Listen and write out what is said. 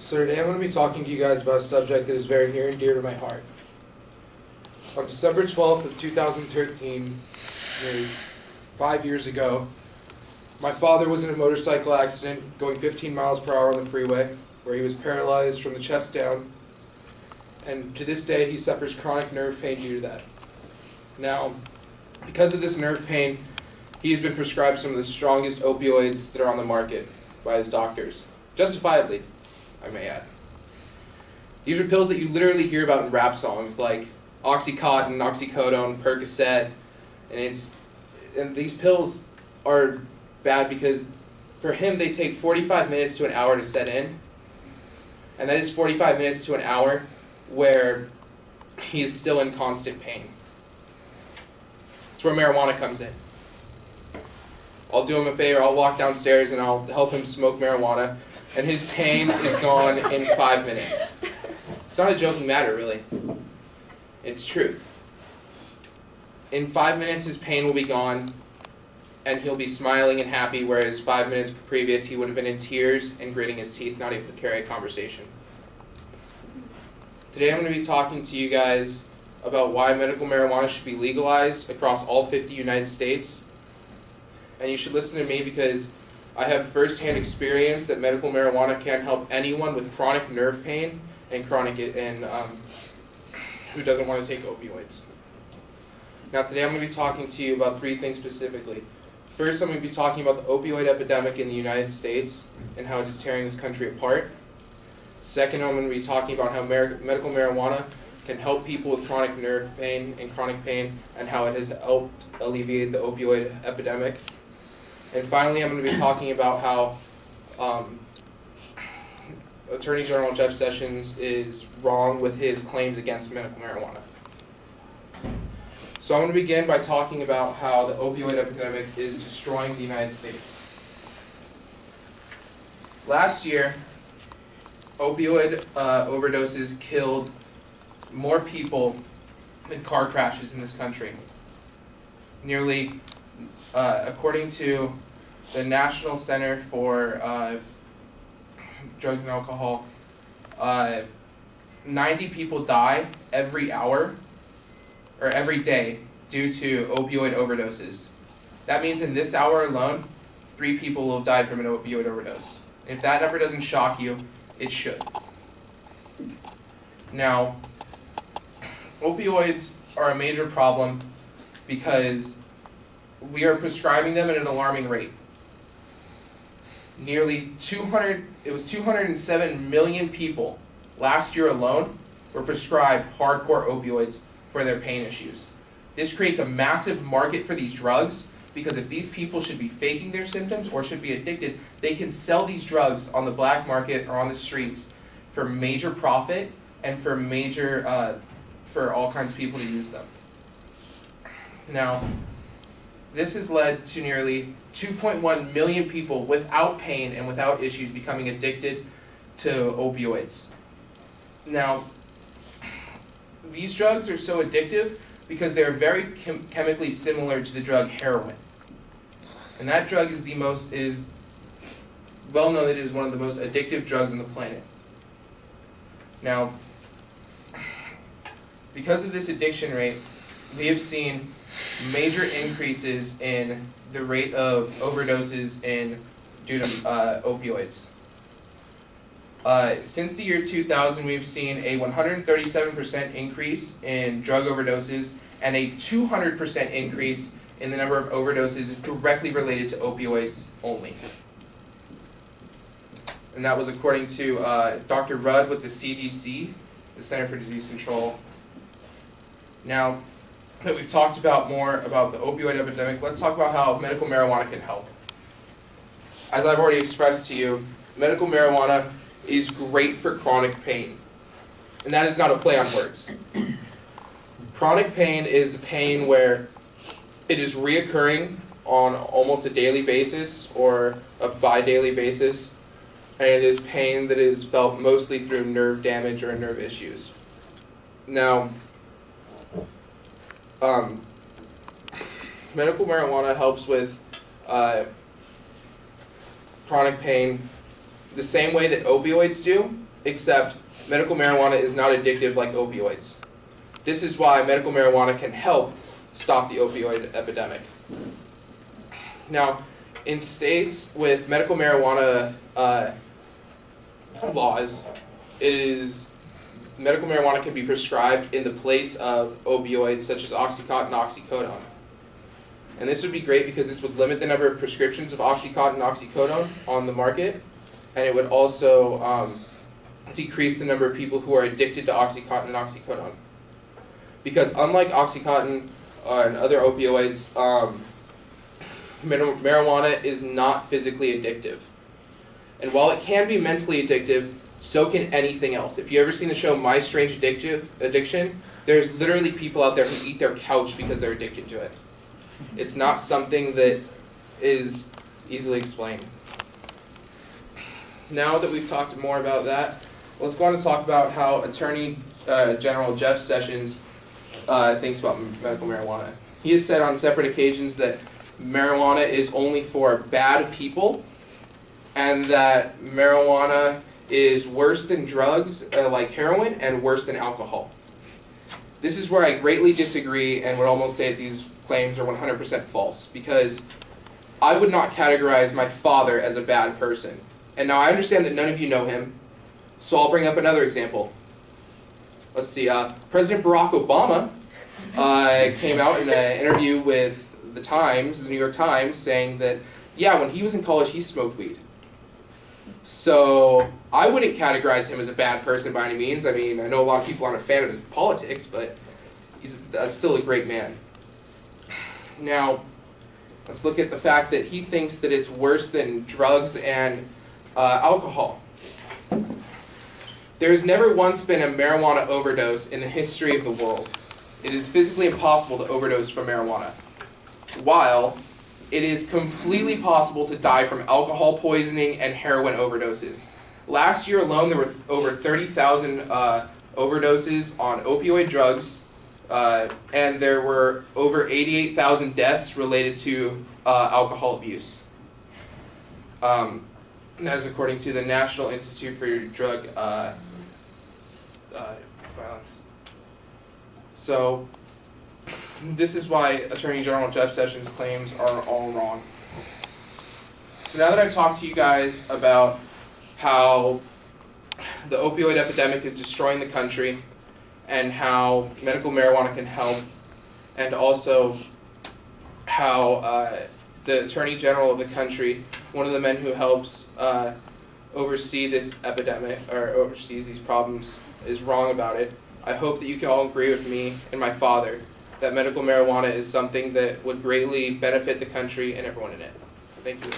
So today I'm going to be talking to you guys about a subject that is very near and dear to my heart. On December 12th of 2013, nearly 5 years ago, my father was in a motorcycle accident going 15 miles per hour on the freeway, where he was paralyzed from the chest down, and to this day he suffers chronic nerve pain due to that. Now, because of this nerve pain, he has been prescribed some of the strongest opioids that are on the market by his doctors, justifiably, I may add. These are pills that you literally hear about in rap songs, like Oxycontin, Oxycodone, Percocet, and these pills are bad because for him they take 45 minutes to an hour to set in, and that is 45 minutes to an hour where he is still in constant pain. It's where marijuana comes in. I'll do him a favor, I'll walk downstairs and I'll help him smoke marijuana, and his pain is gone in 5 minutes. It's not a joking matter, really. It's truth. In 5 minutes, his pain will be gone, and he'll be smiling and happy, whereas 5 minutes previous, he would have been in tears and gritting his teeth, not able to carry a conversation. Today, I'm going to be talking to you guys about why medical marijuana should be legalized across all 50 United States. And you should listen to me because I have firsthand experience that medical marijuana can help anyone with chronic nerve pain and who doesn't want to take opioids. Now today I'm going to be talking to you about three things specifically. First, I'm going to be talking about the opioid epidemic in the United States and how it is tearing this country apart. Second, I'm going to be talking about how medical marijuana can help people with chronic nerve pain and chronic pain and how it has helped alleviate the opioid epidemic. And finally, I'm going to be talking about how Attorney General Jeff Sessions is wrong with his claims against medical marijuana. So I'm going to begin by talking about how the opioid epidemic is destroying the United States. Last year, opioid overdoses killed more people than car crashes in this country. Nearly, according to the National Center for Drugs and Alcohol, 90 people die every hour or every day due to opioid overdoses. That means in this hour alone, 3 people will have died from an opioid overdose. If that number doesn't shock you, it should. Now, opioids are a major problem because we are prescribing them at an alarming rate. Nearly 207 million people last year alone were prescribed hardcore opioids for their pain issues. This creates a massive market for these drugs because if these people should be faking their symptoms or should be addicted, they can sell these drugs on the black market or on the streets for major profit and for all kinds of people to use them. Now, this has led to nearly 2.1 million people without pain and without issues becoming addicted to opioids. Now, these drugs are so addictive because they're very chemically similar to the drug heroin. And that drug is it is well known that it is one of the most addictive drugs on the planet. Now, because of this addiction rate, we have seen major increases in the rate of overdoses due to opioids. Since the year 2000, we've seen a 137% increase in drug overdoses and a 200% increase in the number of overdoses directly related to opioids only. And that was according to Dr. Rudd with the CDC, the Center for Disease Control. Now that we've talked about more about the opioid epidemic, let's talk about how medical marijuana can help. As I've already expressed to you, medical marijuana is great for chronic pain. And that is not a play on words. Chronic pain is pain where it is reoccurring on almost a daily basis or a bi-daily basis, and it is pain that is felt mostly through nerve damage or nerve issues. Now, medical marijuana helps with chronic pain the same way that opioids do, except medical marijuana is not addictive like opioids. This is why medical marijuana can help stop the opioid epidemic. Now, in states with medical marijuana laws, medical marijuana can be prescribed in the place of opioids such as Oxycontin and oxycodone. And this would be great because this would limit the number of prescriptions of Oxycontin and oxycodone on the market, and it would also decrease the number of people who are addicted to Oxycontin and oxycodone. Because unlike Oxycontin and other opioids, marijuana is not physically addictive. And while it can be mentally addictive, so can anything else. If you've ever seen the show My Strange Addiction, there's literally people out there who eat their couch because they're addicted to it. It's not something that is easily explained. Now that we've talked more about that, let's go on to talk about how Attorney General Jeff Sessions thinks about medical marijuana. He has said on separate occasions that marijuana is only for bad people, and that marijuana is worse than drugs like heroin and worse than alcohol. This is where I greatly disagree and would almost say that these claims are 100% false, because I would not categorize my father as a bad person. And now I understand that none of you know him, so I'll bring up another example. Let's see, President Barack Obama came out in an interview with the New York Times, saying that, yeah, when he was in college, he smoked weed. So I wouldn't categorize him as a bad person by any means. I mean, I know a lot of people aren't a fan of his politics, but he's still a great man. Now, let's look at the fact that he thinks that it's worse than drugs and alcohol. There has never once been a marijuana overdose in the history of the world. It is physically impossible to overdose from marijuana, while it is completely possible to die from alcohol poisoning and heroin overdoses. Last year alone, there were over 30,000 overdoses on opioid drugs, and there were over 88,000 deaths related to alcohol abuse. And that is according to the National Institute for Drug Violence. So, this is why Attorney General Jeff Sessions' claims are all wrong. So now that I've talked to you guys about how the opioid epidemic is destroying the country and how medical marijuana can help, and also how the Attorney General of the country, one of the men who helps oversee this epidemic, or oversees these problems, is wrong about it, I hope that you can all agree with me and my father that medical marijuana is something that would greatly benefit the country and everyone in it. Thank you.